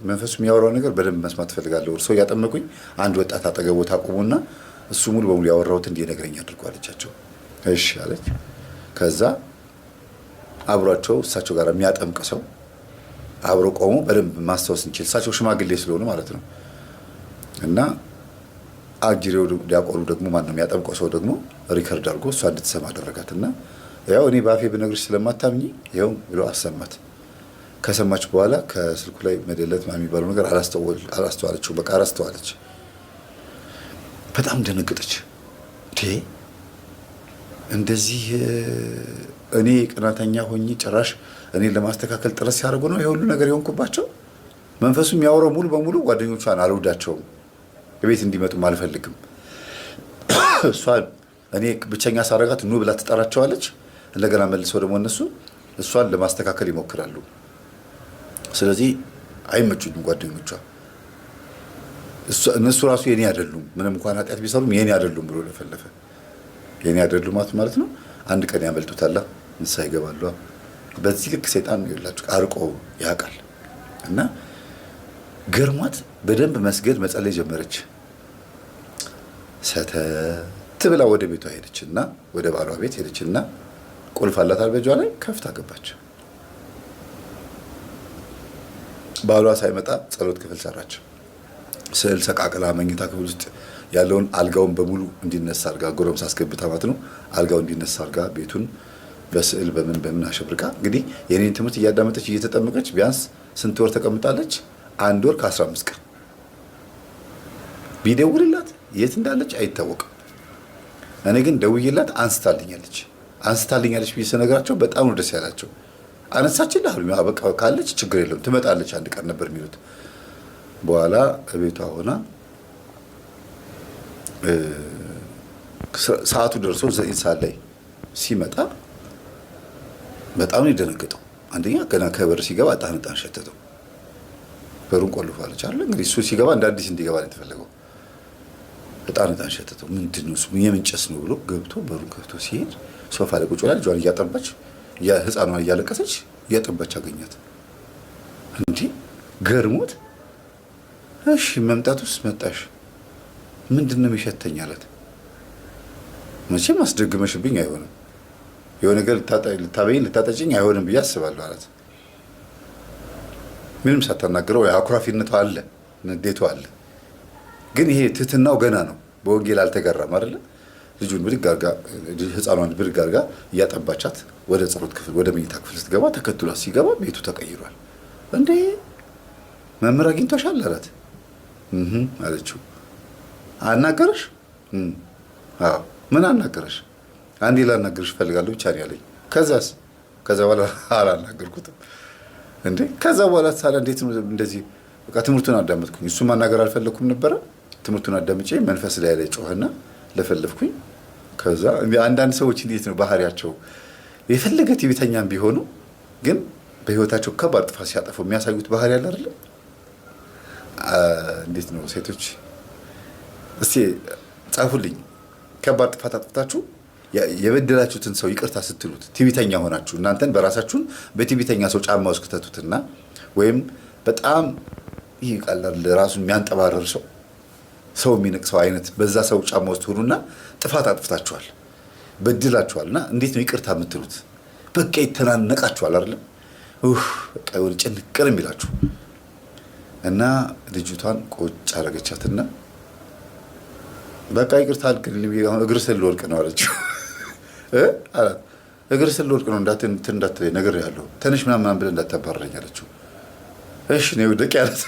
መንፈሱ የሚያወራው ነገር በደንብ መስማት ፈልጋለሁ። እርሶ ያጠመቁኝ አንድ ወጣት አጠገቦ ታቆሙና እሱ ሙሉ በሙሉ ያወራሁት እንዲነግረኝ አድርጎ አለቻቸው። እሺ አለች። ከዛ አብሯቸው እሳቸው ጋር የሚያጠምቅ ሰው አብሮ ቆሞ በደንብ ማስታወስ እንችል እሳቸው ሽማግሌ ስለሆኑ ማለት ነው። እና አጅሬው ዲያቆኑ ደግሞ ማነው የሚያጠምቀው ሰው ደግሞ ሪከርድ አድርጎ እሷ እንድትሰማ አደረጋት። እና ያው እኔ ባፌ ብነግርሽ ስለማታምኚ ይኸው ብሎ አሰማት። ከሰማች በኋላ ከስልኩ ላይ መደለት የሚባለው ነገር አላስተዋለችው። በቃ አላስተዋለች። በጣም ደነገጠች። እንደዚህ እኔ ቅናተኛ ሆኜ ጭራሽ እኔን ለማስተካከል ጥረት ሲያደርጉ ነው የሁሉ ነገር የሆንኩባቸው። መንፈሱ የሚያወራው ሙሉ በሙሉ ጓደኞቿን አልወዳቸውም፣ ቤት እንዲመጡም አልፈልግም። እሷን እኔ ብቸኛ ሳረጋት ኑ ብላ ትጠራቸዋለች። እንደገና መልሰው ደግሞ እነሱ እሷን ለማስተካከል ይሞክራሉ። ስለዚህ አይመቹኝም ጓደኞቿ። እነሱ ራሱ የኔ አይደሉም፣ ምንም እንኳን ኃጢአት ቢሰሩም የኔ አይደሉም ብሎ ለፈለፈ። የኔ አይደሉም ማለት ነው አንድ ቀን ያመልጡታል፣ ንስሐ ይገባሉ። በዚህ ልክ ሰይጣን ይላችሁ አርቆ ያውቃል። እና ገርሟት በደንብ መስገድ መጸለይ ጀመረች። ሰተት ብላ ወደ ቤቷ ሄደችና ወደ ባሏ ቤት ሄደችና ቁልፍ አላታል በእጇ ላይ ከፍታ ገባች። ባሏ ሳይመጣ ጸሎት ክፍል ሰራች። ስዕል ሰቃቅላ መኝታ ክፍል ውስጥ ያለውን አልጋውን በሙሉ እንዲነሳ አርጋ ጎረምሳ አስገብታ ማለት ነው። አልጋው እንዲነሳ አርጋ ቤቱን በስዕል በምን አሸብርቃ እንግዲህ የኔን ትምህርት እያዳመጠች እየተጠመቀች ቢያንስ ስንት ወር ተቀምጣለች? 1 ወር ከ15 ቀን። ቢደውልላት የት እንዳለች አይታወቅም። እኔ ግን ደውዬላት አንስታልኛለች ብዬ ስነግራቸው በጣም ነው ደስ ያላቸው። አነሳችልህ አሉኝ። በቃ ካለች ችግር የለውም ትመጣለች አንድ ቀን ነበር የሚሉት። በኋላ ቤቷ ሆና ሰዓቱ ደርሶ 9 ሰዓት ላይ ሲመጣ በጣም ነው የደነገጠው። አንደኛ ገና ከበር ሲገባ እጣን ሸተተው። በሩን ቆልፏለች አይደል? እንግዲህ እሱ ሲገባ እንደ አዲስ እንዲገባ ነው የተፈለገው። እጣን ሸተተው። ምንድን ነው እሱ የምን ጭስ ነው ብሎ ገብቶ በሩን ከፍቶ ሲሄድ ሶፋ ላይ ቁጭ ብላ ልጇን እያጠባች ህፃኗን እያለቀሰች እያጠባች አገኛት። እንዴ ገርሞት እሺ መምጣቱስ መጣሽ ምንድን ነው የሚሸተኝ አላት። መቼም አስደግመሽብኝ አይሆንም፣ የሆነ ነገር ልታበይኝ ልታጠጭኝ አይሆንም ብዬ አስባለሁ አላት። ምንም ሳታናግረው አኩራፊነቷ አለ፣ ንዴቷ አለ። ግን ይሄ ትህትናው ገና ነው። በወንጌል አልተገራም አይደለ? ልጁን ብድግ አድርጋ ህፃኗን ብድግ አድርጋ እያጠባቻት ወደ ጸሎት ክፍል ወደ መኝታ ክፍል ስትገባ ተከትሏት ሲገባ ቤቱ ተቀይሯል። እንዴ መምህር አግኝቶሻል አላት። አለችው። አናገረሽ? አዎ። ምን አናገረሽ? አንዴ ላናገርሽ እፈልጋለሁ ብቻ ነው ያለኝ። ከዛ በኋላ አላናገርኩትም። እንዴ ከዛ በኋላ ሳላ እንዴት ነው እንደዚህ? በቃ ትምህርቱን አዳመጥኩኝ። እሱ ማናገር አልፈለኩም ነበረ። ትምህርቱን አዳምጬ መንፈስ ላይ ጮኸና ለፈለፍኩኝ። ከዛ አንዳንድ ሰዎች እንዴት ነው ባህሪያቸው የፈለገ ትዕቢተኛም ቢሆኑ ግን በህይወታቸው ከባድ ጥፋት ሲያጠፉ የሚያሳዩት ባህሪ ያለ አይደል? እንዴት ነው ሴቶች እስቲ ጻፉልኝ። ከባድ ጥፋት አጥፍታችሁ የበደላችሁትን ሰው ይቅርታ ስትሉት ትዕቢተኛ ሆናችሁ እናንተን በራሳችሁን በትዕቢተኛ ሰው ጫማ ውስጥ ከተቱትና ወይም በጣም ይቃላል ራሱን የሚያንጠባረር ሰው የሚነቅሰው አይነት በዛ ሰው ጫማ ውስጥ ሆኑና ጥፋት አጥፍታችኋል፣ በድላችኋልና እንዴት ነው ይቅርታ የምትሉት? በቃ ይተናነቃችኋል አይደለም? በቃ ወደ ጭንቅር የሚላችሁ እና ልጅቷን ቁጭ አረገቻትና በቃ ይቅርታ አልክልኝ አሁን እግር ስር ልወድቅ ነው አለችው። አላት እግር ስር ልወድቅ ነው እንዳትለኝ ነገር ያለው ትንሽ ምናምን ብለህ እንዳታባረረኝ አለችው። እሺ ነው ወደቅ ያላት።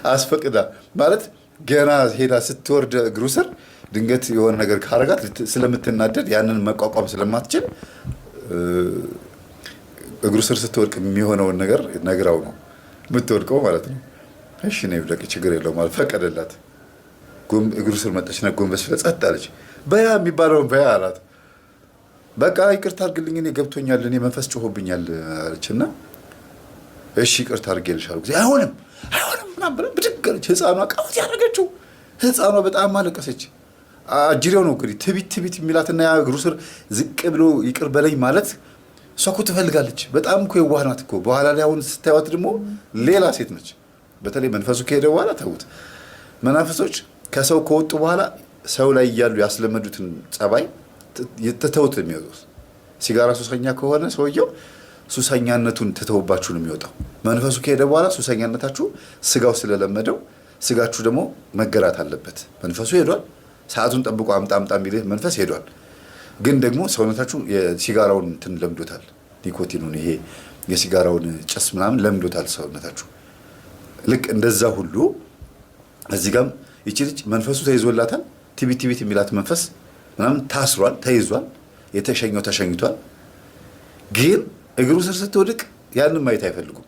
አስፈቅዳ ማለት ገና ሄዳ ስትወርድ እግሩ ስር ድንገት የሆነ ነገር ካረጋት ስለምትናደድ ያንን መቋቋም ስለማትችል እግሩ ስር ስትወድቅ የሚሆነውን ነገር ነግራው ነው የምትወድቀው ማለት ነው። እሺ ነው ወደቅ ችግር የለውም ማለት ፈቀደላት። እግሩ ስር መጣችና ጎንበስ ብላ ጸጥ አለች። በያ የሚባለውን በያ አላት። በቃ ይቅርታ አድርግልኝ እኔ ገብቶኛል፣ እኔ መንፈስ ጮሆብኛል አለችና እሺ ይቅርታ አድርጌልሻለሁ። አይሆንም ምናምን ብላ ብድግ አለች። ህፃኗ ቀውት ያደረገችው ህፃኗ በጣም አለቀሰች። አጅሬው ነው እንግዲህ ትቢት የሚላትና ያ እግሩ ስር ዝቅ ብሎ ይቅር በለኝ ማለት እሷ እኮ ትፈልጋለች። በጣም እኮ የዋህ ናት እኮ። በኋላ ላይ አሁን ስታዩት ደግሞ ሌላ ሴት ነች። በተለይ መንፈሱ ከሄደ በኋላ ተውት። መናፍሶች ከሰው ከወጡ በኋላ ሰው ላይ እያሉ ያስለመዱትን ጸባይ ትተውት ነው የሚወጡት። ሲጋራ ሱሰኛ ከሆነ ሰውየው ሱሰኛነቱን ትተውባችሁ ነው የሚወጣው። መንፈሱ ከሄደ በኋላ ሱሰኛነታችሁ ስጋው ስለለመደው ስጋችሁ ደግሞ መገራት አለበት። መንፈሱ ሄዷል። ሰዓቱን ጠብቆ አምጣ አምጣ የሚልህ መንፈስ ሄዷል። ግን ደግሞ ሰውነታችሁ የሲጋራውን እንትን ለምዶታል። ኒኮቲኑን ይሄ የሲጋራውን ጭስ ምናምን ለምዶታል ሰውነታችሁ። ልክ እንደዛ ሁሉ እዚህ ጋርም ይቺ ልጅ መንፈሱ ተይዞላታል። ቲቢት ቲቢት የሚላት መንፈስ ምናምን ታስሯል፣ ተይዟል። የተሸኘው ተሸኝቷል። ግን እግሩ ስር ስትወድቅ ያንን ማየት አይፈልጉም።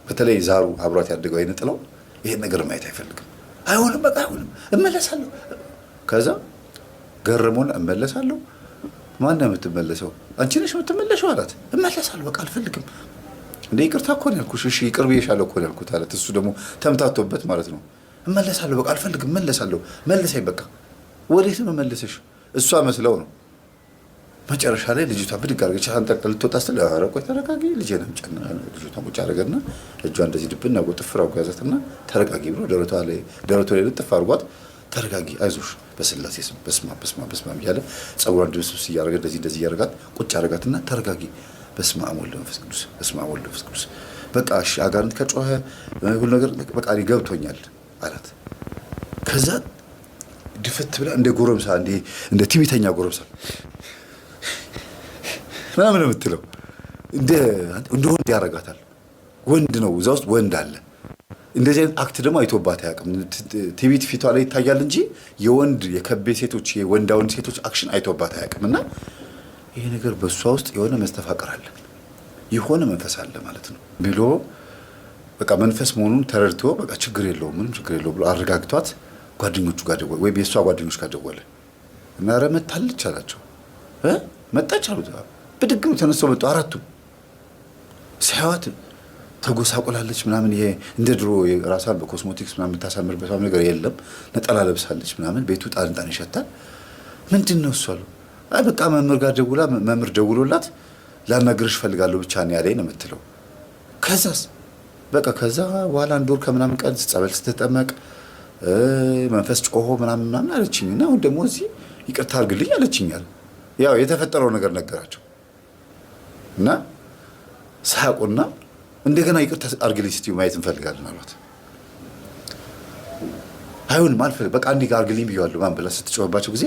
በተለይ ዛሩ አብሯት ያደገው አይነ ጥለው ይሄን ነገር ማየት አይፈልግም። አይሆንም፣ በቃ አይሆንም፣ እመለሳለሁ። ከዛ ገረመውን እመለሳለሁ። ማን ነው የምትመለሰው? አንቺ ነሽ የምትመለሰው አላት። እመለሳለሁ፣ በቃ አልፈልግም። እንደ ይቅርታ እኮ ነው ያልኩሽ። እሺ ይቅር ብዬሻለሁ እኮ ነው ያልኩት አላት። እሱ ደግሞ ተምታቶበት ማለት ነው። እመለሳለሁ፣ በቃ አልፈልግም፣ እመለሳለሁ፣ መልሰኝ፣ በቃ ወዴት ነው መመለስሽ? እሷ መስለው ነው። መጨረሻ ላይ ልጅቷ ብድግ አድርገች አንጠቅ ልትወጣ ስትል ኧረ ቆይ ተረጋጊ፣ ልጄንም ጨና ልጅቷን ቁጭ አደረገና እጇ እንደዚህ ድብና ጥፍር አድርጎ ያዛትና ተረጋጊ ብሎ ደረቷ ላይ ልጥፍ አድርጓት ተረጋጊ፣ አይዞሽ፣ በስላሴ ስም በስመ አብ በስመ አብ በስመ አብ እያለ ጸጉሯን ድብስብስ እያደረገ እንደዚህ እያደረጋት ቁጭ አደረጋትና ተረጋጊ፣ በስመ አብ ወወልድ ወመንፈስ ቅዱስ፣ በስመ አብ ወወልድ ወመንፈስ ቅዱስ፣ በቃ እሺ አጋንንት ከጮኸ ሁሉ ነገር በቃ ገብቶኛል አላት። ከዛ ድፍት ብላ እንደ ጎረምሳ እንደ ትዕቢተኛ ጎረምሳ ምናምን የምትለው እንደ ወንድ ያደርጋታል። ወንድ ነው፣ እዛ ውስጥ ወንድ አለ። እንደዚህ አይነት አክት ደግሞ አይቶባት አያውቅም። ትዕቢት ፊቷ ላይ ይታያል እንጂ የወንድ የከቤ ሴቶች የወንዳ ወንድ ሴቶች አክሽን አይቶባት አያውቅም። እና ይሄ ነገር በእሷ ውስጥ የሆነ መስተፋቅር አለ፣ የሆነ መንፈስ አለ ማለት ነው ብሎ በቃ መንፈስ መሆኑን ተረድቶ በቃ ችግር የለውም ምንም ችግር የለውም ብሎ አረጋግቷት ጓደኞቹ ጋር ደወለ፣ ወይም የእሷ ጓደኞች ጋር ደወለ እና ኧረ መታለች አላቸው። መጣች አሉት። ብድግ ነው ተነስተው መጡ። አራቱ ሲያዩት ተጎሳቆላለች ምናምን። ይሄ እንደ ድሮ ራሷን በኮስሞቲክስ ምናምን የምታሳምርበት ነገር የለም። ነጠላ ለብሳለች ምናምን። ቤቱ ጣን ይሸታል። ምንድን ነው እሱ አሉ። አይ በቃ መምህር ጋር ደውላ መምህር ደውሎላት ላናግርሽ እፈልጋለሁ ብቻ ነው ያለኝ ነው የምትለው። ከዛስ በቃ ከዛ በኋላ አንድ ወር ከምናምን ቀን ጸበል ስትጠመቅ መንፈስ ጮሆ ምናምን አለችኝ እና አሁን ደግሞ እዚህ ይቅርታ አድርግልኝ አለችኛል። ያው የተፈጠረው ነገር ነገራቸው እና ሳቁና እንደገና ይቅርታ አድርግልኝ ስትዩ ማየት እንፈልጋለን አሏት። አይሆንም አልፈልግም በቃ አንዴ አድርግልኝ ብየዋለሁ ማን ብላ ስትጮህባቸው ጊዜ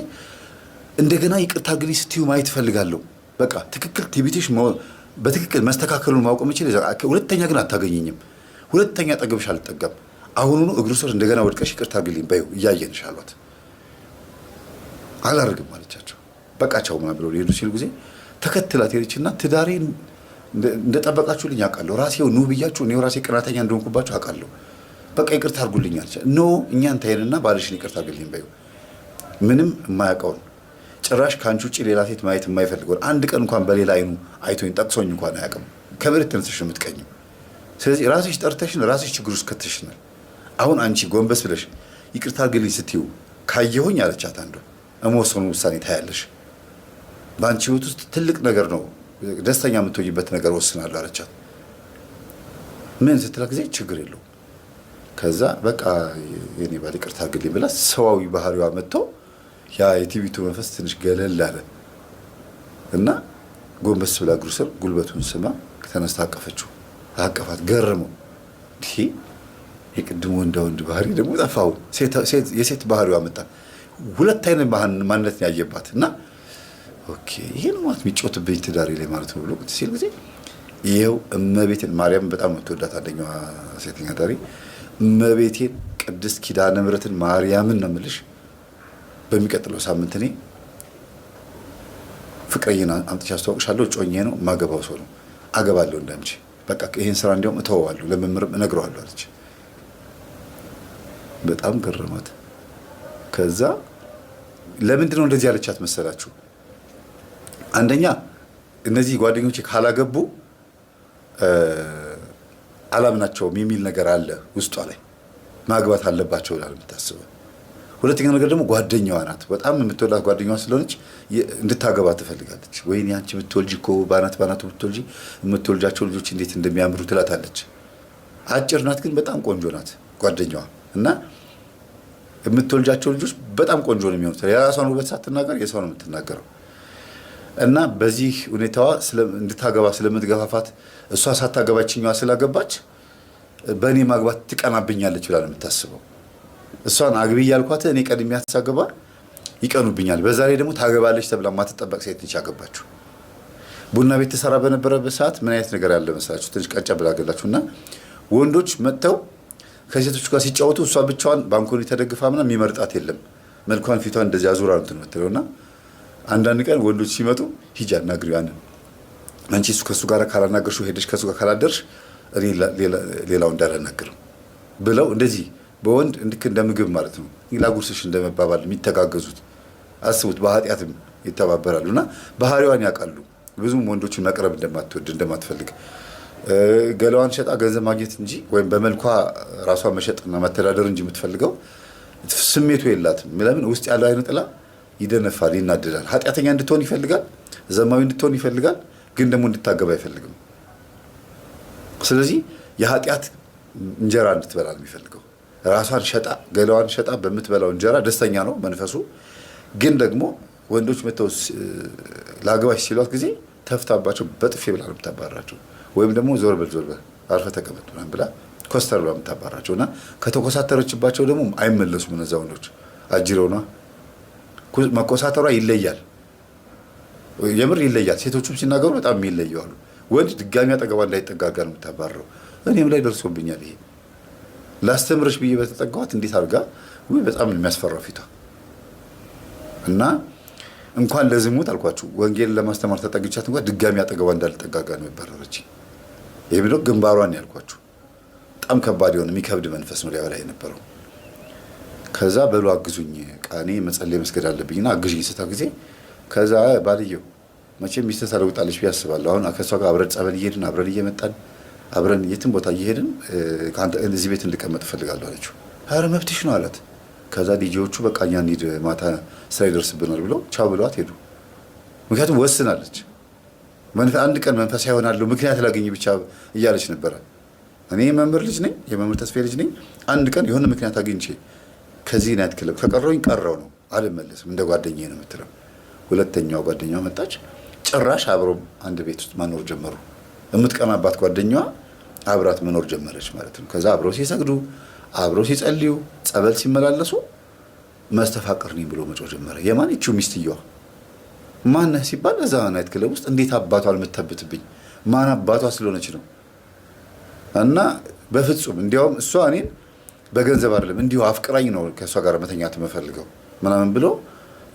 እንደገና ይቅርታ አድርግልኝ ስትዩ ማየት እፈልጋለሁ። በቃ ትክክል ቲቢቲሽ በትክክል መስተካከሉን ማወቅ የምችል ሁለተኛ ግን አታገኘኝም። ሁለተኛ ጠገብሽ አልጠጋም። አሁኑኑ እግሩ ስር እንደገና ወድቀሽ ይቅርታ አድርግልኝ በይው እያየንሽ አሏት። አላደርግም አለቻቸው። በቃ ቻው ምናምን ብለው ሊሄዱ ሲሉ ጊዜ ተከትላት ሄደችና ትዳሬን እንደጠበቃችሁልኝ አውቃለሁ። ራሴው ኑ ብያችሁ እኔው ራሴ ቅናተኛ እንደሆንኩባችሁ አውቃለሁ። በቃ ይቅርታ አድርጉልኝ አለች። ኖ እኛን ታየንና ባልሽን ይቅርታ አድርግልኝ በይው። ምንም የማያውቀውን ጭራሽ ከአንቺ ውጭ ሌላ ሴት ማየት የማይፈልገውን አንድ ቀን እንኳን በሌላ አይኑ አይቶኝ ጠቅሶኝ እንኳን አያውቅም። ከመሬት ተነስተሽ ነው የምትቀኝም። ስለዚህ ራስሽ ጠርተሽን ራስሽ ችግር ውስጥ ከተሽናል። አሁን አንቺ ጎንበስ ብለሽ ይቅርታ አድርግልኝ ስትይው ካየሁኝ አለቻት አንዱ እመወሰኑ ውሳኔ ታያለሽ። በአንቺ ህይወት ውስጥ ትልቅ ነገር ነው ደስተኛ የምትሆኝበት ነገር ወስናለሁ አለቻት። ምን ስትላ ጊዜ ችግር የለውም። ከዛ በቃ የኔ ባል ይቅርታ አድርግልኝ ብላ ሰዋዊ ባህሪዋ መጥቶ ያ የቲቢቱ መንፈስ ትንሽ ገለል አለ እና ጎንበስ ብላ እግሩ ስር ጉልበቱን ስማ ተነስታ አቀፈችው። አቀፋት። ገረመው። ይሄ የቅድም ወንድ ባህሪ ደግሞ ጠፋው። የሴት ባህሪዋ መጣ። ሁለት አይነት ማንነት ያየባት እና ኦኬ ይሄ ነው ማለት የሚጮትብኝ ትዳሬ ላይ ማለት ነው ብሎ ሲል ጊዜ ይኸው እመቤቴን ማርያም በጣም የምትወዳት አንደኛዋ ሴተኛ ዳሪ እመቤቴን ቅድስት ኪዳነ ምሕረትን ማርያምን ነው የምልሽ በሚቀጥለው ሳምንት እኔ ፍቅረኛዬን አምጥቼ አስተዋውቅሻለሁ። ጮኜ ነው ማገባው ሰው ነው አገባለሁ እንዳንቺ በቃ ይሄን ስራ እንዲያውም እተወዋለሁ ለመምህርም እነግረዋለሁ አለች። በጣም ገረማት። ከዛ ለምንድን ነው እንደዚህ ያለቻት መሰላችሁ? አንደኛ እነዚህ ጓደኞቼ ካላገቡ አላምናቸውም የሚል ነገር አለ ውስጧ ላይ ማግባት አለባቸው ብላ የምታስበው። ሁለተኛ ነገር ደግሞ ጓደኛዋ ናት። በጣም የምትወላት ጓደኛዋ ስለሆነች እንድታገባ ትፈልጋለች። ወይኔ አንቺ ብትወልጂ እኮ ባናቱ ብትወልጂ የምትወልጃቸው ልጆች እንዴት እንደሚያምሩ ትላታለች። አጭር ናት ግን በጣም ቆንጆ ናት ጓደኛዋ እና የምትወልጃቸው ልጆች በጣም ቆንጆ ነው የሚሆኑት። የራሷን ውበት ሳትናገር የሰው ነው የምትናገረው። እና በዚህ ሁኔታዋ እንድታገባ ስለምትገፋፋት እሷ ሳታገባችኛዋ ስላገባች በእኔ ማግባት ትቀናብኛለች ብላ ነው የምታስበው። እሷን አግቢ እያልኳት እኔ ቀድሜ ሳገባ ይቀኑብኛል። በዛ ላይ ደግሞ ታገባለች ተብላ ማትጠበቅ ሴት ነች ያገባችሁ። ቡና ቤት ተሰራ በነበረበት ሰዓት ምን አይነት ነገር ያለ መሰላችሁ? ትንሽ ቀጫ ብላገላችሁ እና ወንዶች መጥተው ከሴቶች ጋር ሲጫወቱ እሷ ብቻዋን ባንኮኒ ተደግፋ ምናምን የሚመርጣት የለም። መልኳን ፊቷን እንደዚህ አዙራ እንትን የምትለውና አንዳንድ ቀን ወንዶች ሲመጡ ሂጂ አናግሪው ያንን አንቺ ከሱ ጋር ካላናገርሽው ሄደሽ ከሱ ጋር ካላደርሽ እኔ ሌላው እንዳላናግርም ብለው እንደዚህ በወንድ እንደ ምግብ ማለት ነው ላጉርስሽ እንደመባባል የሚተጋገዙት አስቡት። በኃጢአትም ይተባበራሉና ባህሪዋን ያውቃሉ። ብዙም ወንዶችን መቅረብ እንደማትወድ እንደማትፈልግ ገላዋን ሸጣ ገንዘብ ማግኘት እንጂ ወይም በመልኳ ራሷን መሸጥና መተዳደር እንጂ የምትፈልገው ስሜቱ የላትም። ለምን ውስጥ ያለው አይነ ጥላ ይደነፋል፣ ይናደዳል። ኃጢአተኛ እንድትሆን ይፈልጋል፣ ዘማዊ እንድትሆን ይፈልጋል፣ ግን ደግሞ እንድታገባ አይፈልግም። ስለዚህ የኃጢአት እንጀራ እንድትበላ ነው የሚፈልገው። ራሷን ሸጣ ገላዋን ሸጣ በምትበላው እንጀራ ደስተኛ ነው መንፈሱ። ግን ደግሞ ወንዶች መተው ላገባሽ ሲሏት ጊዜ ተፍታባቸው በጥፌ ብላ ነው የምታባራቸው። ወይም ደግሞ ዞር በል አርፈህ ተቀመጥ ምናምን ብላ ኮስተር ብላ የምታባራቸው እና ከተኮሳተረችባቸው ደግሞ አይመለሱም። እነዛ ወንዶች አጅረውና መኮሳተሯ ይለያል፣ የምር ይለያል። ሴቶቹም ሲናገሩ በጣም ይለያሉ። ወንድ ድጋሚ አጠገቧ እንዳይጠጋጋ ነው የምታባረው። እኔም ላይ ደርሶብኛል ይሄ። ላስተምርሽ ብዬ በተጠጋኋት እንዴት አድርጋ በጣም የሚያስፈራው ፊቷ እና እንኳን ለዝሙት አልኳችሁ ወንጌልን ለማስተማር ተጠግቻት እንኳን ድጋሚ አጠገቧ እንዳልጠጋጋ ነው የበረረች። ይሄ ብሎ ግንባሯን ያልኳችሁ በጣም ከባድ የሆነ የሚከብድ መንፈስ ነው ሊያበላ የነበረው። ከዛ በሉ አግዙኝ ቃኔ መጸለይ መስገድ አለብኝና አግዥኝ ስታ ጊዜ ከዛ ባልየው መቼም ሚስት ታለውጣለች ብዬ አስባለሁ። አሁን ከሷ ጋር አብረን ጸበል እየሄድን አብረን እየመጣን አብረን የትም ቦታ እየሄድን እዚህ ቤት እንድቀመጥ እፈልጋለሁ አለችው። ኧረ መብትሽ ነው አላት። ከዛ ዲጄዎቹ በቃ እኛ እንሂድ ማታ ስራ ይደርስብናል ብለው ቻው ብለዋት ሄዱ። ምክንያቱም ወስናለች። አንድ ቀን መንፈሳዊ ይሆናለሁ ምክንያት ላገኝ ብቻ እያለች ነበረ። እኔ የመምህር ልጅ ነኝ፣ የመምህር ተስፋዬ ልጅ ነኝ። አንድ ቀን የሆነ ምክንያት አግኝቼ ከዚህ ናይት ክለብ ከቀረውኝ ቀረው ነው አልመለስም፣ እንደ ጓደኛዬ ነው የምትለው። ሁለተኛው ጓደኛዋ መጣች። ጭራሽ አብረው አንድ ቤት ውስጥ መኖር ጀመሩ። የምትቀናባት ጓደኛዋ አብራት መኖር ጀመረች ማለት ነው። ከዛ አብረው ሲሰግዱ፣ አብረው ሲጸልዩ፣ ጸበል ሲመላለሱ መስተፋቅር ነኝ ብሎ መጮህ ጀመረ። የማን ይቺው ሚስትየዋ ማነህ ሲባል እዛ ናይት ክለብ ውስጥ እንዴት አባቷ አልመታበትብኝ? ማን አባቷ ስለሆነች ነው? እና በፍጹም እንዲያውም እሷ እኔን በገንዘብ አይደለም እንዲሁ አፍቅራኝ ነው ከእሷ ጋር መተኛት የምፈልገው ምናምን ብሎ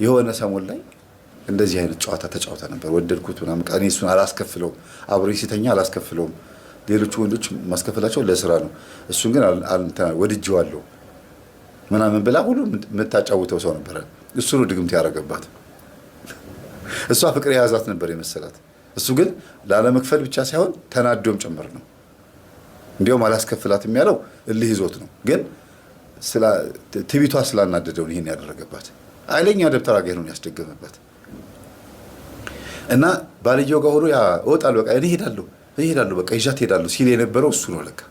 የሆነ ሰሞን ላይ እንደዚህ አይነት ጨዋታ ተጫውታ ነበር። ወደድኩት ምናምን እኔ እሱን አላስከፍለውም፣ አብሮ ሲተኛ አላስከፍለውም። ሌሎቹ ወንዶች ማስከፈላቸው ለስራ ነው፣ እሱን ግን ወድጄዋለሁ ምናምን ብላ ሁሉ የምታጫውተው ሰው ነበረ። እሱ ነው ድግምት ያደረገባት። እሷ ፍቅር የያዛት ነበር የመሰላት። እሱ ግን ላለመክፈል ብቻ ሳይሆን ተናዶም ጭምር ነው። እንዲያውም አላስከፍላትም ያለው እልህ ይዞት ነው። ግን ትቢቷ ስላናደደውን ይሄን ያደረገባት ኃይለኛ ደብተራ ጋር ያስደገመባት እና ባልየው ጋር ሆኖ እወጣለሁ በቃ እኔ እሄዳለሁ በቃ ይዣት እሄዳለሁ ሲል የነበረው እሱ ነው። ለካ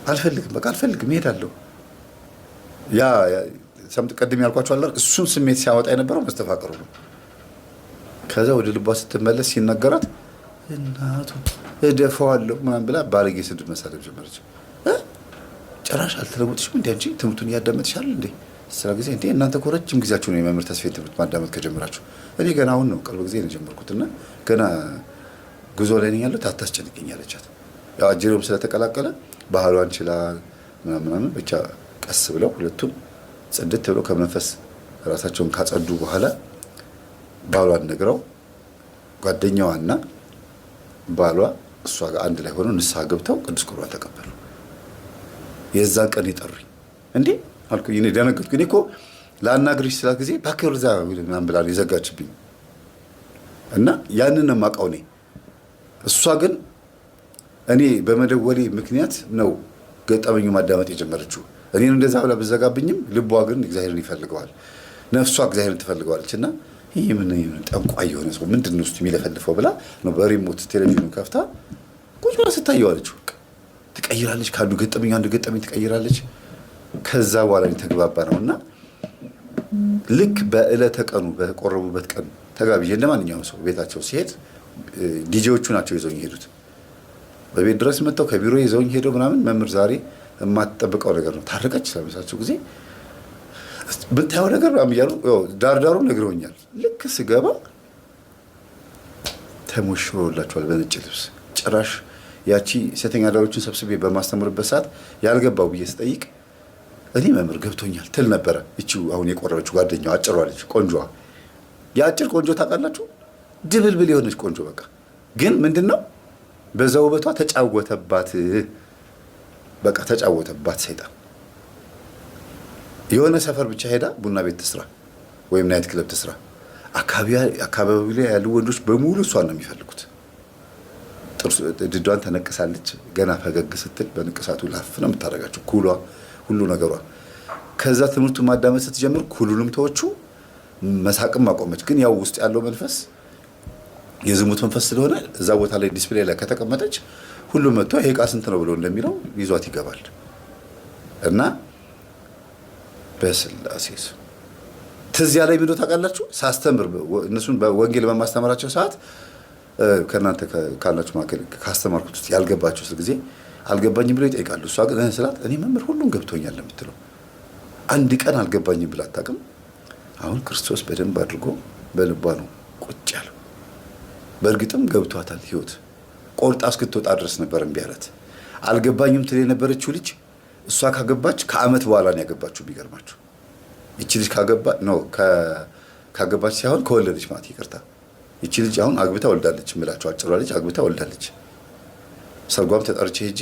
አልፈልግም በቃ አልፈልግም እሄዳለሁ። ያ ቀድም ያልኳቸው አለ እሱን ስሜት ሲያወጣ የነበረው መስተፋቅሩ ነው። ከዛ ወደ ልቧ ስትመለስ ሲነገራት እናቱ እደፋዋለሁ ምናምን ብላ ባለጌ ስድብ መሳደብ ጀመረች። ጭራሽ አልተለወጥሽም እንዴ አንቺ ትምህርቱን እያዳመጥሻል እንዴ? ስራ ጊዜ እንዴ እናንተ እኮ ረጅም ጊዜያችሁ ነው የመምህር ተስፋዬ ትምህርት ማዳመጥ ከጀመራችሁ። እኔ ገና አሁን ነው ቅርብ ጊዜ ነው የጀመርኩትና ገና ጉዞ ላይ ነኝ ያለሁት አታስጨንቅኝ አለቻት። ያው አጅሬውም ስለተቀላቀለ ባህሏን ችላ ምናምን ብቻ ቀስ ብለው ሁለቱም ጽድት ብለው ከመንፈስ ራሳቸውን ካጸዱ በኋላ ባሏን ነግረው ጓደኛዋና ባሏ እሷ ጋር አንድ ላይ ሆነው ንስሐ ገብተው ቅዱስ ቁርባን ተቀበሉ። የዛን ቀን ይጠሩኝ እንዴ አልኩኝ። እኔ ደነገጥኩ። እኔ እኮ ላናግርሽ ስላት ጊዜ ባከር እዛ ምናምን ብላ የዘጋችብኝ እና ያንን ነው የማውቀው እኔ። እሷ ግን እኔ በመደወሌ ምክንያት ነው ገጠመኙ ማዳመጥ የጀመረችው። እኔን እንደዛ ብላ ብዘጋብኝም ልቧ ግን እግዚአብሔርን ይፈልገዋል፣ ነፍሷ እግዚአብሔርን ትፈልገዋለች። እና ይህ ምን ጠንቋይ የሆነ ሰው ምንድን ነው ውስጥ የሚለፈልፈው ብላ ነው በሪሞት ቴሌቪዥኑ ከፍታ ቁጭ ብላ ስታየዋለች። ትቀይራለች፣ ከአንዱ ገጠመኝ አንዱ ገጠመኝ ትቀይራለች። ከዛ በኋላ የተግባባ ነው እና ልክ በዕለተ ቀኑ በቆረቡበት ቀን ተጋብዤ እንደማንኛውም ሰው ቤታቸው ሲሄድ ዲጄዎቹ ናቸው ይዘውኝ ሄዱት። በቤት ድረስ መጥተው ከቢሮ ይዘውኝ ሄደው ምናምን መምህር ዛሬ የማትጠብቀው ነገር ነው ታረቀች ስለመሳቸው ጊዜ ብታየው ነገር ምናምን እያሉ ዳርዳሩ ነግረውኛል። ልክ ስገባ ተሞሽሮላቸዋል በነጭ ልብስ። ጭራሽ ያቺ ሴተኛ አዳሪዎችን ሰብስቤ በማስተምርበት ሰዓት ያልገባው ብዬ ስጠይቅ እኔ መምህር ገብቶኛል ትል ነበረ። እቺው አሁን የቆረበችው ጓደኛዋ አጭሯ ልጅ ቆንጆዋ፣ የአጭር ቆንጆ ታውቃላችሁ፣ ድብልብል የሆነች ቆንጆ በቃ። ግን ምንድነው በዛ ውበቷ ተጫወተባት፣ በቃ ተጫወተባት ሰይጣን። የሆነ ሰፈር ብቻ ሄዳ ቡና ቤት ትስራ ወይም ናይት ክለብ ትስራ፣ አካባቢው ላይ ያሉ ወንዶች በሙሉ እሷን ነው የሚፈልጉት። ድዷን ተነቅሳለች። ገና ፈገግ ስትል በንቅሳቱ ላፍ ነው የምታደርጋቸው፣ ኩሏ ሁሉ ነገሯ። ከዛ ትምህርቱን ማዳመጥ ስትጀምር ኩሉንም ተወቹ፣ መሳቅም አቆመች። ግን ያው ውስጥ ያለው መንፈስ የዝሙት መንፈስ ስለሆነ እዛ ቦታ ላይ ዲስፕሌይ ላይ ከተቀመጠች ሁሉም መጥቶ ይሄ ዕቃ ስንት ነው ብሎ እንደሚለው ይዟት ይገባል። እና በስላሴ ትዝ ያለኝ ምን ታውቃላችሁ? ሳስተምር እነሱን በወንጌል በማስተምራቸው ሰዓት ከእናንተ ካላችሁ መካከል ካስተማርኩት ውስጥ ያልገባቸው ስለ ጊዜ አልገባኝም ብለው ይጠይቃሉ። እሷ ግን ስላት እኔ መምህር ሁሉም ገብቶኛል የምትለው አንድ ቀን አልገባኝም ብላ አታውቅም። አሁን ክርስቶስ በደንብ አድርጎ በልቧ ነው ቁጭ ያለው። በእርግጥም ገብቷታል። ህይወት ቆርጣ እስክትወጣ ድረስ ነበር እምቢ አላት። አልገባኝም ትል የነበረችው ልጅ እሷ ካገባች ከዓመት በኋላ ነው ያገባችው። ቢገርማችሁ ይቺ ልጅ ካገባች ሳይሆን ከወለደች ማለት ይቅርታ፣ ይቺ ልጅ አሁን አግብታ ወልዳለች። የምላችሁ አጭሯ ልጅ አግብታ ወልዳለች። ሰርጓም ተጠርቼ ሄጄ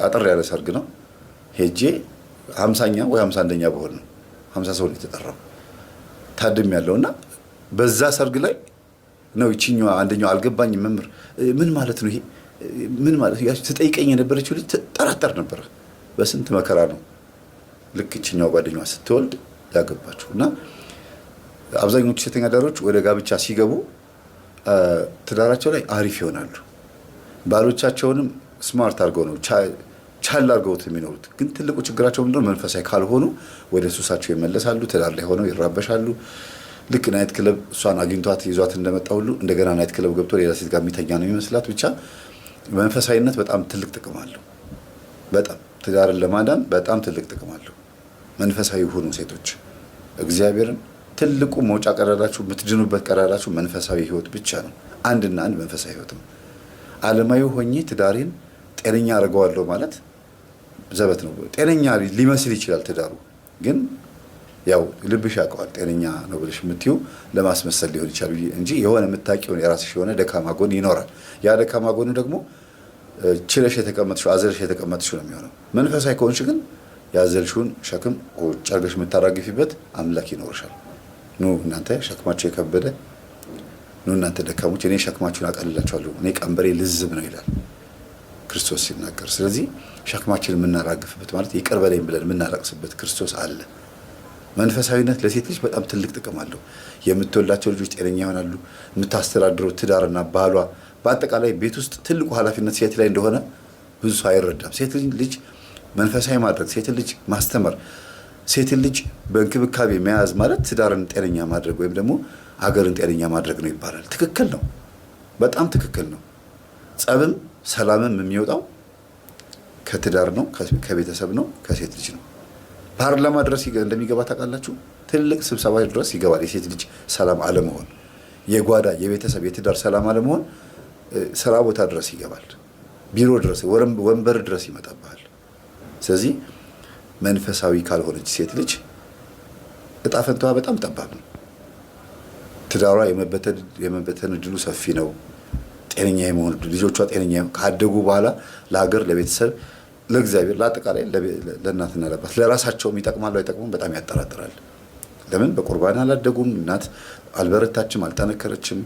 አጠር ያለ ሰርግ ነው ሄጄ 50ኛ ወይ 51ኛ በሆን ነው 50 ሰው ነው የተጠራው ታድም ያለውና በዛ ሰርግ ላይ ነው ይቺኛዋ አንደኛው አልገባኝም መምህር ምን ማለት ነው ይሄ ምን ማለት ነው ትጠይቀኝ የነበረችው ልጅ ተጠራጠር ነበር። በስንት መከራ ነው ልክ ይቺኛው ጓደኛዋ ስትወልድ ያገባችው። እና አብዛኞቹ ሴተኛ አዳሪዎች ወደ ጋብቻ ሲገቡ ትዳራቸው ላይ አሪፍ ይሆናሉ። ባሎቻቸውንም ስማርት አድርገው ነው ቻል አድርገውት የሚኖሩት። ግን ትልቁ ችግራቸው ምንድነው? መንፈሳዊ ካልሆኑ ወደ ሱሳቸው ይመለሳሉ። ትዳር ላይ ሆነው ይራበሻሉ። ልክ ናይት ክለብ እሷን አግኝቷት ይዟት እንደመጣ ሁሉ እንደገና ናይት ክለብ ገብቶ ሌላ ሴት ጋር የሚተኛ ነው የሚመስላት። ብቻ መንፈሳዊነት በጣም ትልቅ ጥቅም አለው። በጣም ትዳርን ለማዳን በጣም ትልቅ ጥቅም አለው። መንፈሳዊ ሁኑ ሴቶች። እግዚአብሔርን ትልቁ መውጫ ቀዳዳችሁ የምትድኑበት ቀዳዳችሁ መንፈሳዊ ህይወት ብቻ ነው። አንድና አንድ መንፈሳዊ ህይወት ነው። ዓለማዊ ሆኜ ትዳሬን ጤነኛ አድርገዋለሁ ማለት ዘበት ነው። ጤነኛ ሊመስል ይችላል ትዳሩ፣ ግን ያው ልብሽ ያውቀዋል ጤነኛ ነው ብለሽ የምትዩ ለማስመሰል ሊሆን ይችላል እንጂ የሆነ የምታውቂውን የራስሽ የሆነ ደካማ ጎን ይኖራል። ያ ደካማ ጎን ደግሞ ችለሽ የተቀመጥሽው አዘልሽ የተቀመጥሽው ነው የሚሆነው። መንፈሳዊ ከሆንሽ ግን ያዘልሽውን ሸክም ቁጭ አድርገሽ የምታራግፊበት አምላክ ይኖርሻል። ኑ እናንተ ሸክማችሁ የከበደ ኑ እናንተ ደካሞች እኔ ሸክማችሁን አቀልላችኋለሁ፣ እኔ ቀንበሬ ልዝብ ነው ይላል ክርስቶስ ሲናገር። ስለዚህ ሸክማችንን የምናራግፍበት ማለት ይቅር በለኝ ብለን የምናለቅስበት ክርስቶስ አለ። መንፈሳዊነት ለሴት ልጅ በጣም ትልቅ ጥቅም አለው። የምትወላቸው ልጆች ጤነኛ ይሆናሉ። የምታስተዳድረው ትዳርና ባሏ በአጠቃላይ ቤት ውስጥ ትልቁ ኃላፊነት ሴት ላይ እንደሆነ ብዙ ሰው አይረዳም። ሴት ልጅ መንፈሳዊ ማድረግ፣ ሴት ልጅ ማስተማር፣ ሴት ልጅ በእንክብካቤ መያዝ ማለት ትዳርን ጤነኛ ማድረግ ወይም ደግሞ ሀገርን ጤነኛ ማድረግ ነው ይባላል። ትክክል ነው፣ በጣም ትክክል ነው። ጸብም ሰላምም የሚወጣው ከትዳር ነው፣ ከቤተሰብ ነው፣ ከሴት ልጅ ነው። ፓርላማ ድረስ እንደሚገባ ታውቃላችሁ። ትልቅ ስብሰባ ድረስ ይገባል። የሴት ልጅ ሰላም አለመሆን፣ የጓዳ የቤተሰብ የትዳር ሰላም አለመሆን ስራ ቦታ ድረስ ይገባል። ቢሮ ድረስ ወንበር ድረስ ይመጣባል። ስለዚህ መንፈሳዊ ካልሆነች ሴት ልጅ እጣ ፈንታዋ በጣም ጠባብ ነው። ትዳሯ የመበተን እድሉ ሰፊ ነው። ጤነኛ የመሆን ልጆቿ ጤነኛ ካደጉ በኋላ ለሀገር፣ ለቤተሰብ፣ ለእግዚአብሔር፣ ለአጠቃላይ ለእናትና ለአባት ለራሳቸውም ይጠቅማሉ አይጠቅሙም በጣም ያጠራጥራል። ለምን በቁርባን አላደጉም፣ እናት አልበረታችም፣ አልጠነከረችም።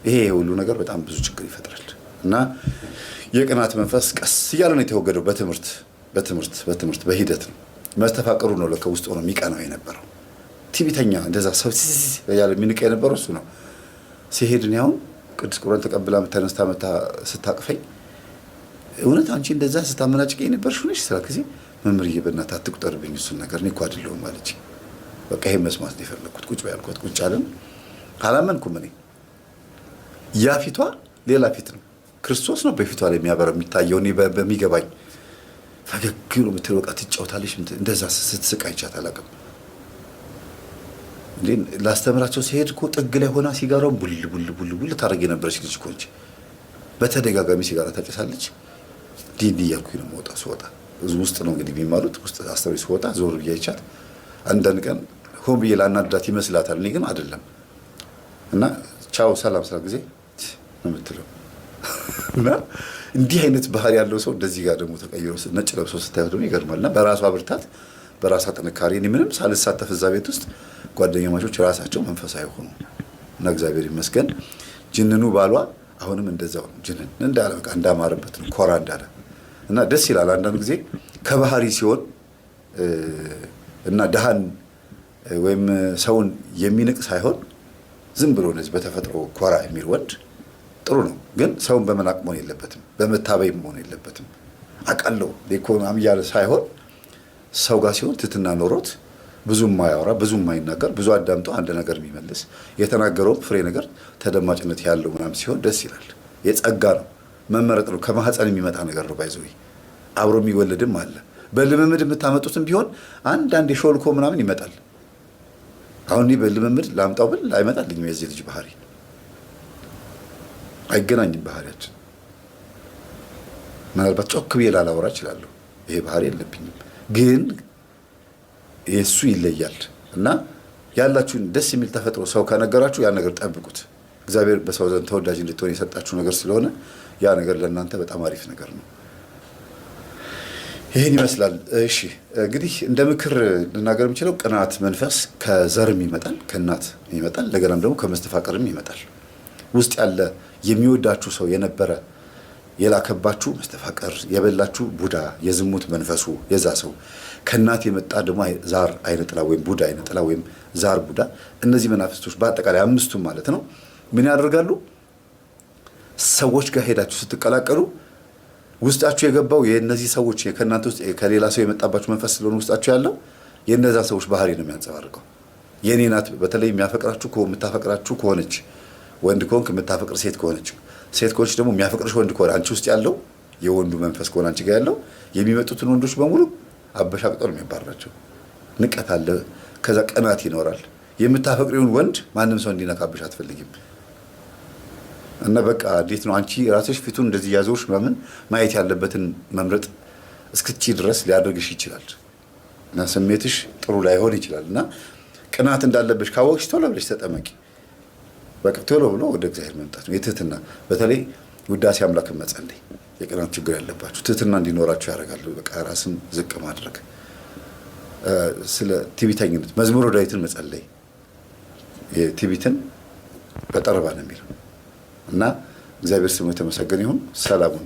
ይሄ ሁሉ ነገር በጣም ብዙ ችግር ይፈጥራል። እና የቅናት መንፈስ ቀስ እያለ ነው የተወገደው በትምህርት በትምህርት በሂደት ነው። መስተፋቀሩ ነው ለካ ውስጥ ሆኖ የሚቀናው የነበረው። ቲቪተኛ እንደዛ ሰው ያለ የሚንቀ የነበረው እሱ ነው። ሲሄድን ያሁን ቅዱስ ቁርባን ተቀብላ ተነስታ መታ ስታቅፈኝ እውነት አንቺ እንደዛ ስታመናጭቀኝ የነበርሽ ሆነሽ ስራ ጊዜ መምህርዬ በእናትህ አትቁጠርብኝ እሱን ነገር እኔ እኮ አይደለሁም አለች። በቃ ይሄን መስማት ነው የፈለኩት። ቁጭ በይ አልኳት። ቁጭ አለን። አላመንኩም እኔ። ያ ፊቷ ሌላ ፊት ነው። ክርስቶስ ነው በፊቷ ላይ የሚያበራ የሚታየው። እኔ በሚገባኝ ፈገግ ነው የምትለው። በቃ ትጫወታለች። እንደዛ ስትስቅ አይቻት አላውቅም። እንዴ ላስተምራቸው ሲሄድ እኮ ጥግ ላይ ሆና ሲጋራውን ቡል ታደርግ የነበረች ልጅ እኮ እንጂ በተደጋጋሚ ሲጋራ ታጨሳለች። ዲዲ እያልኩኝ ነው የምወጣው። ስወጣ ውስጥ ነው እንግዲህ የሚማሉት ውስጥ አስተምሪ ስወጣ ዞር ብዬ አይቻት አንዳንድ ቀን ሆን ብዬ ላናዳት ይመስላታል። እኔ ግን አይደለም። እና ቻው ሰላም ስላ ጊዜ ነው የምትለው። እና እንዲህ አይነት ባህሪ ያለው ሰው እንደዚህ ጋር ደግሞ ተቀይሮ ነጭ ለብሶ ስታየው ደግሞ ይገርማል። እና በራሷ ብርታት በራሷ ጥንካሬ እኔ ምንም ሳልሳተፍ እዛ ቤት ውስጥ ጓደኛ ማቾች ራሳቸው መንፈሳዊ ሆኑ እና እግዚአብሔር ይመስገን። ጅንኑ ባሏ አሁንም እንደዛው ነው። ጅንን እንዳለ በቃ እንዳማረበት ነው ኮራ እንዳለ እና ደስ ይላል። አንዳንድ ጊዜ ከባህሪ ሲሆን እና ደሃን ወይም ሰውን የሚንቅ ሳይሆን ዝም ብሎ እንደዚህ በተፈጥሮ ኮራ የሚል ወንድ ጥሩ ነው። ግን ሰውን በመናቅ መሆን የለበትም፣ በመታበይ መሆን የለበትም። አቃለው ለኢኮኖሚ ያለ ሳይሆን ሰው ጋር ሲሆን ትትና ኖሮት ብዙ የማያወራ ብዙ የማይናገር ብዙ አዳምጦ አንድ ነገር የሚመልስ የተናገረውም ፍሬ ነገር ተደማጭነት ያለው ምናምን ሲሆን ደስ ይላል። የጸጋ ነው፣ መመረጥ ነው። ከማህፀን የሚመጣ ነገር ነው። ባይዘው አብሮ የሚወለድም አለ። በልምምድ የምታመጡትም ቢሆን አንዳንድ የሾልኮ ምናምን ይመጣል። አሁን እኔ በልምምድ ላምጣው ብል አይመጣልኝም። የዚህ ልጅ ባህሪ አይገናኝም ባህሪያችን። ምናልባት ጮክ ብዬ ላላወራ እችላለሁ። ይሄ ባህሪ የለብኝም፣ ግን የእሱ ይለያል። እና ያላችሁን ደስ የሚል ተፈጥሮ ሰው ከነገራችሁ ያ ነገር ጠብቁት። እግዚአብሔር በሰው ዘንድ ተወዳጅ እንድትሆን የሰጣችሁ ነገር ስለሆነ ያ ነገር ለእናንተ በጣም አሪፍ ነገር ነው። ይህን ይመስላል። እሺ እንግዲህ እንደ ምክር ልናገር የምችለው ቅናት መንፈስ ከዘርም ይመጣል፣ ከእናት ይመጣል፣ እንደገናም ደግሞ ከመስተፋቀርም ይመጣል። ውስጥ ያለ የሚወዳችሁ ሰው የነበረ የላከባችሁ መስተፋቀር የበላችሁ ቡዳ የዝሙት መንፈሱ የዛ ሰው ከእናት የመጣ ደግሞ ዛር አይነ ጥላ ወይም ቡዳ አይነ ጥላ ወይም ዛር ቡዳ፣ እነዚህ መናፍስቶች በአጠቃላይ አምስቱም ማለት ነው ምን ያደርጋሉ? ሰዎች ጋር ሄዳችሁ ስትቀላቀሉ ውስጣችሁ የገባው የእነዚህ ሰዎች ከእናንተ ውስጥ ከሌላ ሰው የመጣባችሁ መንፈስ ስለሆነ ውስጣችሁ ያለው የእነዛ ሰዎች ባህሪ ነው የሚያንጸባርቀው። የኔ ናት። በተለይ የምታፈቅራችሁ ከሆነች ወንድ ከሆንክ የምታፈቅር ሴት ከሆነች፣ ሴት ከሆነች ደግሞ የሚያፈቅርሽ ወንድ ከሆነ አንቺ ውስጥ ያለው የወንዱ መንፈስ ከሆነ አንቺ ጋር ያለው የሚመጡትን ወንዶች በሙሉ አበሻቅጦ ነው የሚባራቸው። ንቀት አለ፣ ከዛ ቅናት ይኖራል። የምታፈቅሪውን ወንድ ማንም ሰው እንዲነካብሽ አትፈልጊም። እና በቃ እንዴት ነው አንቺ ራስሽ ፊቱን እንደዚህ ያዘውሽ ምናምን ማየት ያለበትን መምረጥ እስክቺ ድረስ ሊያደርግሽ ይችላል። እና ስሜትሽ ጥሩ ላይሆን ይችላል። እና ቅናት እንዳለብሽ ካወቅሽ ቶሎ ብለሽ ተጠመቂ። በቃ ቶሎ ብሎ ወደ እግዚአብሔር መምጣት ነው። የትህትና በተለይ ውዳሴ አምላክን መጸለይ። የቅናት ችግር ያለባችሁ ትህትና እንዲኖራችሁ ያደርጋል። በቃ ራስን ዝቅ ማድረግ፣ ስለ ትዕቢተኝነት መዝሙረ ዳዊትን መጸለይ። የትዕቢትን በጠረባ ነው የሚለው እና እግዚአብሔር ስሙ የተመሰገነ ይሁን። ሰላሙን